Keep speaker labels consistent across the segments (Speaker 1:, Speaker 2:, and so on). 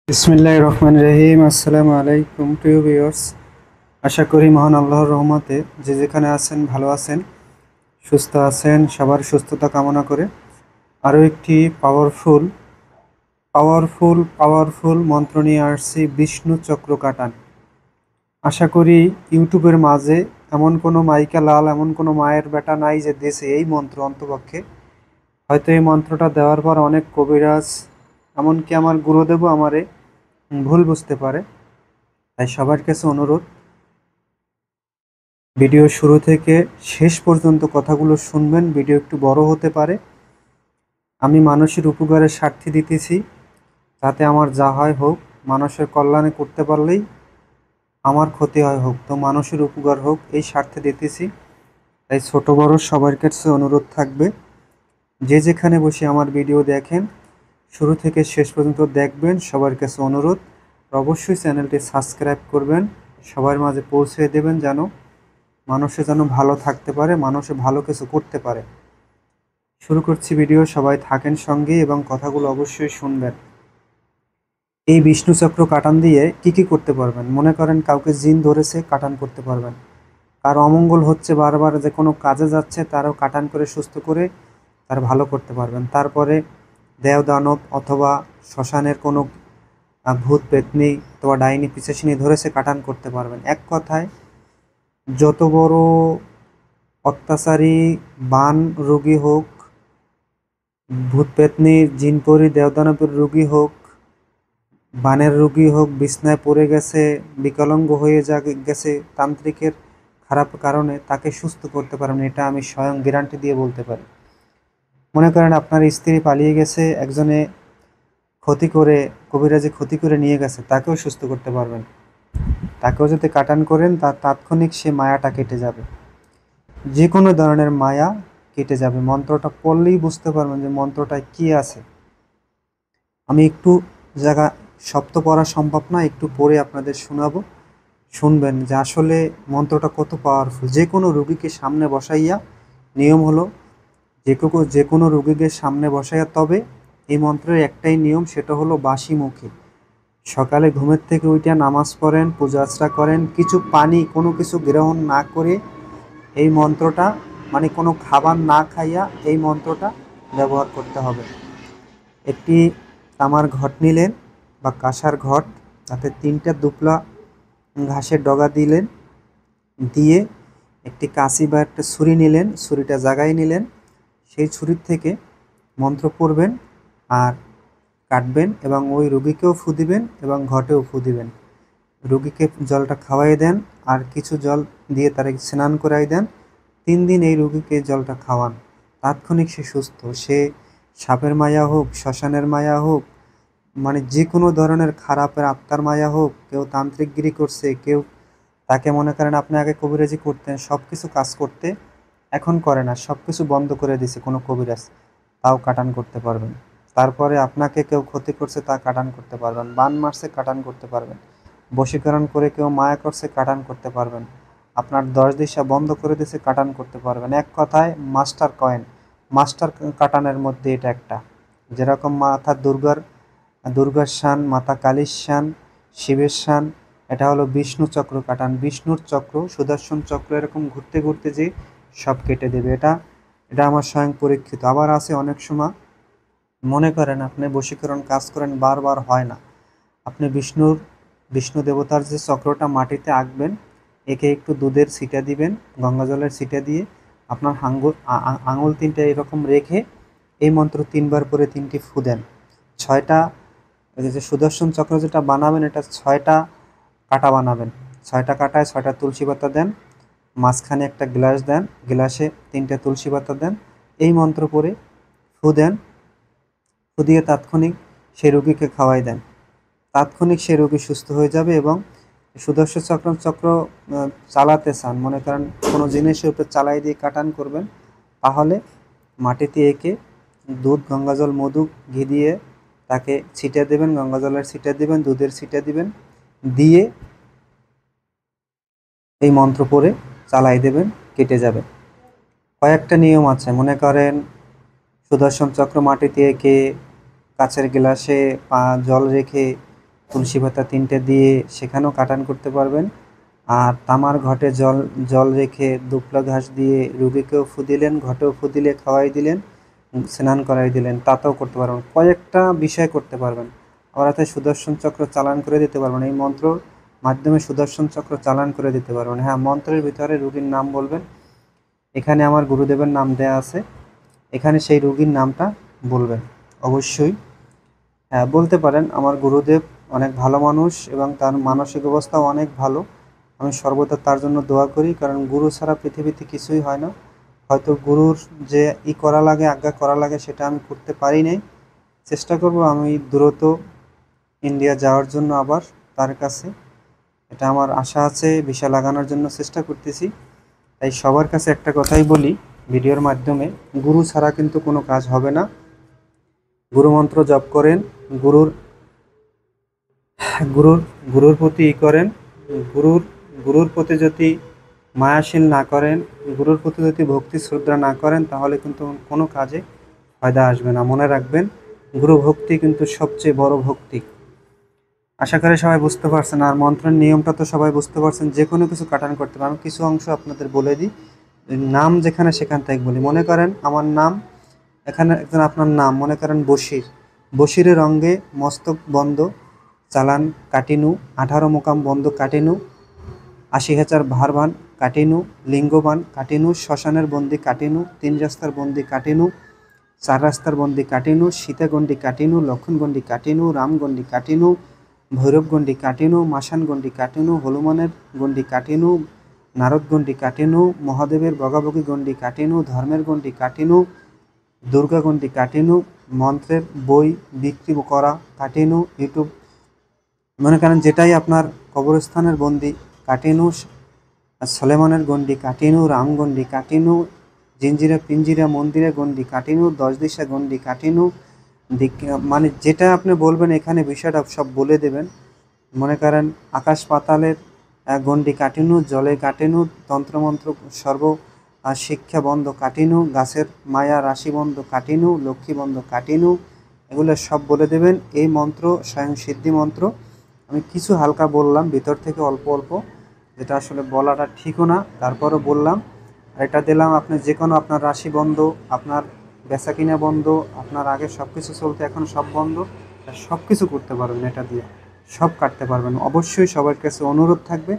Speaker 1: বিসমিল্লাহির রহমানির রহিম। আসসালামু আলাইকুম প্রিয় ভিউয়ার্স, আশা করি মহান আল্লাহর রহমতে যে যেখানে আছেন ভালো আছেন, সুস্থ আছেন। সবার সুস্থতা কামনা করে আরও একটি পাওয়ারফুল পাওয়ারফুল পাওয়ারফুল মন্ত্র নিয়ে আসছি, বিষ্ণু চক্র কাটান। আশা করি ইউটিউবের মাঝে এমন কোনো মাইকা লাল, এমন কোনো মায়ের বেটা নাই যে দেশে এই মন্ত্র অন্তপক্ষে। হয়তো এই মন্ত্রটা দেওয়ার পর অনেক কবিরাজ, এমনকি আমার গুরুদেবও আমারে ভুল বুঝতে পারে। তাই সবার কাছে অনুরোধ, ভিডিও শুরু থেকে শেষ পর্যন্ত কথাগুলো শুনবেন। ভিডিও একটু বড় হতে পারে, আমি মানুষের উপকারের স্বার্থে দিতেছি। তাতে আমার যা হয় হোক, মানুষের কল্যাণে করতে পারলেই আমার ক্ষতি হয় হোক, তো মানুষের উপকার হোক এই স্বার্থে দিতেছি। তাই ছোট বড় সবার কাছে অনুরোধ থাকবে, যে যেখানে বসে আমার ভিডিও দেখেন শুরু থেকে শেষ পর্যন্ত দেখবেন। সবার কাছে অনুরোধ, অবশ্যই চ্যানেলটি সাবস্ক্রাইব করবেন, সবার মাঝে পৌঁছে দেবেন, যেন মানুষে যেন ভালো থাকতে পারে, মানুষে ভালো কিছু করতে পারে। শুরু করছি ভিডিও, সবাই থাকেন সঙ্গে এবং কথাগুলো অবশ্যই শুনবেন। এই বিষ্ণু চক্র কাটান দিয়ে কি কি করতে পারবেন? মনে করেন কাউকে জিন ধরেছে, কাটান করতে পারবেন। কারো অমঙ্গল হচ্ছে, বারবার যে কোনো কাজে যাচ্ছে, তারও কাটান করে সুস্থ করে তার ভালো করতে পারবেন। তারপরে দেও দানব অথবা শ্মশানের কোনো ভূত পেতনি অথবা ডাইনি পিশাচিনী ধরেছে, কাটান করতে পারবেন। এক কথায় যত বড় অত্যাচারী বান রোগী হোক, ভূত পেতনি জিনপরি দেবদানবের রোগী হোক, বানের রোগী হোক, বিছনায় পড়ে গেছে, বিকলাঙ্গ হয়ে গেছে তান্ত্রিকের খারাপ কারণে, তাকে সুস্থ করতে পারবেন। এটা আমি স্বয়ং গ্যারান্টি দিয়ে বলতে পারি। মনে করেন আপনার স্ত্রী পালিয়ে গেছে, একজনে ক্ষতি করে, কবিরাজি ক্ষতি করে নিয়ে গেছে, তাকেও সুস্থ করতে পারবেন। তাকেও যদি কাটান করেন, তার তাৎক্ষণিক সে মায়াটা কেটে যাবে। যে কোনো ধরনের মায়া কেটে যাবে। মন্ত্রটা পড়লেই বুঝতে পারবেন যে মন্ত্রটায় কি আছে। আমি একটু জায়গা, সব তো পড়া সম্ভব না, একটু পড়ে আপনাদের শোনাবো, শুনবেন যে আসলে মন্ত্রটা কত পাওয়ারফুল। যে কোনো রুগীকে সামনে বসাইয়া, নিয়ম হলো যে কোনো রুগীকে সামনে বসাইয়া, তবে এই মন্ত্রের একটাই নিয়ম, সেটা হলো বাসি মুখে সকালে ঘুমের থেকে উঠিয়া নামাজ পড়েন, পূজা আর্চনা করেন, কিছু পানি কোনো কিছু গ্রহণ না করে এই মন্ত্রটা, মানে কোনো খাবার না খাইয়া এই মন্ত্রটা ব্যবহার করতে হবে। একটি তামার ঘট নিলেন বা কাঁসার ঘট, তাতে 3টা দুপলা ঘাসের ডগা দিলেন, দিয়ে একটি কাঁচি বা একটা ছুরি নিলেন, ছুরিটা জাগায় নিলেন, সেই ছুরির থেকে মন্ত্র পড়বেন আর কাটবেন, এবং ওই রুগীকেও ফু দিবেন এবং ঘটেও ফু দিবেন। রুগীকে জলটা খাওয়াই দেন আর কিছু জল দিয়ে তার স্নান করাই দেন। 3 দিন এই রুগীকে জলটা খাওয়ান, তাৎক্ষণিক সে সুস্থ। সে সাপের মায়া হোক, শ্মশানের মায়া হোক, মানে যে কোনো ধরনের খারাপের আত্মার মায়া হোক, কেউ তান্ত্রিকগিরি করছে, কেউ তাকে, মনে করেন আপনি আগে কবিরাজি করতেন, সব কিছু কাজ করতে, এখন করে না, সব কিছু বন্ধ করে দিছে কোনো কবিরাজ, তাও কাটান করতে পারবেন। তারপরে আপনাকে কেউ ক্ষতি করছে, তা কাটান করতে পারবেন। বান মারছে, কাটান করতে পারবেন। বশীকরণ করে কেউ মায়া করছে, কাটান করতে পারবেন। আপনার 10 দিশা বন্ধ করে দিয়েছে, কাটান করতে পারবেন। এক কথায় মাস্টার কয়েন, মাস্টার কাটানের মধ্যে এটা একটা। যেরকম মাথা দুর্গার শান, মাতা কালীর শান, শিবের শান, এটা হলো বিষ্ণু চক্র কাটান। বিষ্ণুর চক্র, সুদর্শন চক্র এরকম ঘুরতে ঘুরতে যে সব কেটে দেবে। এটা এটা আমার স্বয়ং পরীক্ষিত। আবার আছে অনেক সময়, মনে করেন আপনি বশীকরণ কাজ করেন, বারবার হয় না, আপনি বিষ্ণু দেবতার যে চক্রটা মাটিতে আঁকবেন, একে একটু দুধের ছিটা দিবেন, গঙ্গা জলের ছিটা দিয়ে আপনার আঙুল 3টা এরকম রেখে এই মন্ত্র 3বার করে 3টি ফু দেন। 6টা, এই যে সুদর্শন চক্র যেটা বানাবেন, এটা 6টা কাটা বানাবেন। 6টা কাটায় 6টা তুলসী পাতা দেন, মাঝখানে একটা গ্লাস দেন, গ্লাসে 3টে তুলসী পাতা দেন, এই মন্ত্র পড়ে ফু দেন। ফু দিয়ে তাৎক্ষণিক সেই রোগীকে খাওয়াই দেন, তাৎক্ষণিক সেই রোগী সুস্থ হয়ে যাবে। এবং সুদর্শন চক্র চালাতে চান, মনে করেন কোনো জিনিসের উপর চালাই দিয়ে কাটান করবেন, তাহলে মাটিতে এঁকে দুধ, গঙ্গাজল, মধু, ঘি দিয়ে তাকে ছিটে দেবেন, গঙ্গা জলের ছিটে দিবেন, দুধের ছিটে দিবেন, দিয়ে এই মন্ত্র পড়ে চালাই দেবেন, কেটে যাবে। কয়েকটা নিয়ম আছে, মনে করেন সুদর্শন চক্র মাটিতে এঁকে কাচের গ্লাসে জল রেখে তুলসী পাতা 3টে দিয়ে সেখানেও কাটান করতে পারবেন। আর তামার ঘটে জল জল রেখে দুবলা ঘাস দিয়ে রুগীকেও ফু দিলেন, ঘটেও ফু দিলে খাওয়াই দিলেন, স্নান করাই দিলেন, তাতেও করতে পারবেন। কয়েকটা বিষয় করতে পারবেন। আবার হাতে সুদর্শন চক্র চালান করে দিতে পারবেন। এই মন্ত্র মাধ্যমে সুদর্শন চক্র চালান করে দিতে পারবেন। হ্যাঁ, মন্ত্রের ভিতরে রুগীর নাম বলবেন। এখানে আমার গুরুদেবের নাম দেয়া আছে, এখানে সেই রুগীর নামটা বলবেন অবশ্যই। হ্যাঁ, বলতে পারেন আমার গুরুদেব অনেক ভালো মানুষ এবং তার মানসিক অবস্থাও অনেক ভালো। আমি সর্বদা তার জন্য দোয়া করি, কারণ গুরু ছাড়া পৃথিবীতে কিছুই হয় না। হয়তো গুরুর যে করা লাগে, আজ্ঞা করা লাগে, সেটা আমি করতে পারি নাই। চেষ্টা করব আমি দ্রুত ইন্ডিয়া যাওয়ার জন্য আবার তার কাছে। এটা আমার আশা আছে, ভিসা লাগানোর জন্য চেষ্টা করতেছি। তাই সবার কাছে একটা কথাই বলি ভিডিওর মাধ্যমে, গুরু ছাড়া কিন্তু কোনো কাজ হবে না। গুরু মন্ত্র জপ করেন, গুরুর গুরুর গুরুর প্রতি করেন, গুরুর গুরুর প্রতি যদি মায়াশীল না করেন, গুরুর প্রতি যদি ভক্তি শ্রদ্ধা না করেন, তাহলে কিন্তু কোনো কাজে ফায়দা আসবে না। মনে রাখবেন, গুরু ভক্তি কিন্তু সবচেয়ে বড় ভক্তি। আশা করি সবাই বুঝতে পারছেন। আর মন্ত্রের নিয়মটা তো সবাই বুঝতে পারছেন। যে কোনো কিছু কাটান করতে পারেন। আমি কিছু অংশ আপনাদের বলে দিই, নাম যেখানে সেখান থেকে বলি। মনে করেন আমার নাম, এখানে একজন আপনার নাম মনে করেন বশির। বশিরের অঙ্গে মস্তক বন্ধ চালান কাটিনু, 18 মোকাম বন্ধ কাটিনু, 80,000 ভারবান কাটিনু, লিঙ্গবান কাটিনু, শ্মশানের বন্দি কাটিনু, 3 রাস্তার বন্দি কাটিনু, 4 রাস্তার বন্দি কাটিনু, সীতাগণ্ডি কাটিনু, লক্ষণগণ্ডি কাটিনু, রামগণ্ডি কাটিনু, ভৈরবগণ্ডি কাটিনু, মাসান গণ্ডি কাটিনু, হনুমানের গণ্ডি কাটিনু, নারদ গণ্ডি কাটিনু, মহাদেবের বগাবগি গণ্ডি কাটিনু, ধর্মের গণ্ডি কাটিনু, দুর্গা গণ্ডি কাটিনু, মন্ত্রের বই বিক্রি করা কাটিনু, ইউটিউব মনে করেন যেটাই আপনার কবরস্থানের বন্দি কাটিনু, সলেমানের গণ্ডি কাটিনু, রামগণ্ডি কাটিনু, জিঞ্জিরা পিঞ্জিরা মন্দিরে গণ্ডি কাটিনু, 10 দিশা গণ্ডি কাটিনু, মানে যেটা আপনি বলবেন এখানে বিষয়টা সব বলে দেবেন। মনে করেন আকাশ পাতালের গণ্ডি কাটিনু, জলে কাটিনু, তন্ত্রমন্ত্র সর্ব শিক্ষা বন্ধ কাটিনু, গাছের মায়া রাশি বন্ধ কাটিনু, লক্ষ্মী বন্ধ কাটিনু, এগুলো সব বলে দেবেন। এই মন্ত্র স্বয়ং সিদ্ধি মন্ত্র। আমি কিছু হালকা বললাম ভিতর থেকে অল্প অল্প, যেটা আসলে বলাটা ঠিকও না, তারপরও বললাম। আর এটা দিলাম আপনি যে কোনো আপনার রাশি বন্ধ, আপনার বেচা কিনা বন্ধ, আপনার আগে সব কিছু চলতে এখন সব বন্ধ, সব কিছু করতে পারবেন এটা দিয়ে, সব কাটতে পারবেন। অবশ্যই সবার কাছে অনুরোধ থাকবে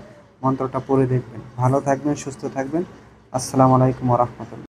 Speaker 1: মন্ত্রটা পড়ে দেখবেন। ভালো থাকবেন, সুস্থ থাকবেন। আসসালামু আলাইকুম ওয়া রাহমাতুল্লাহ।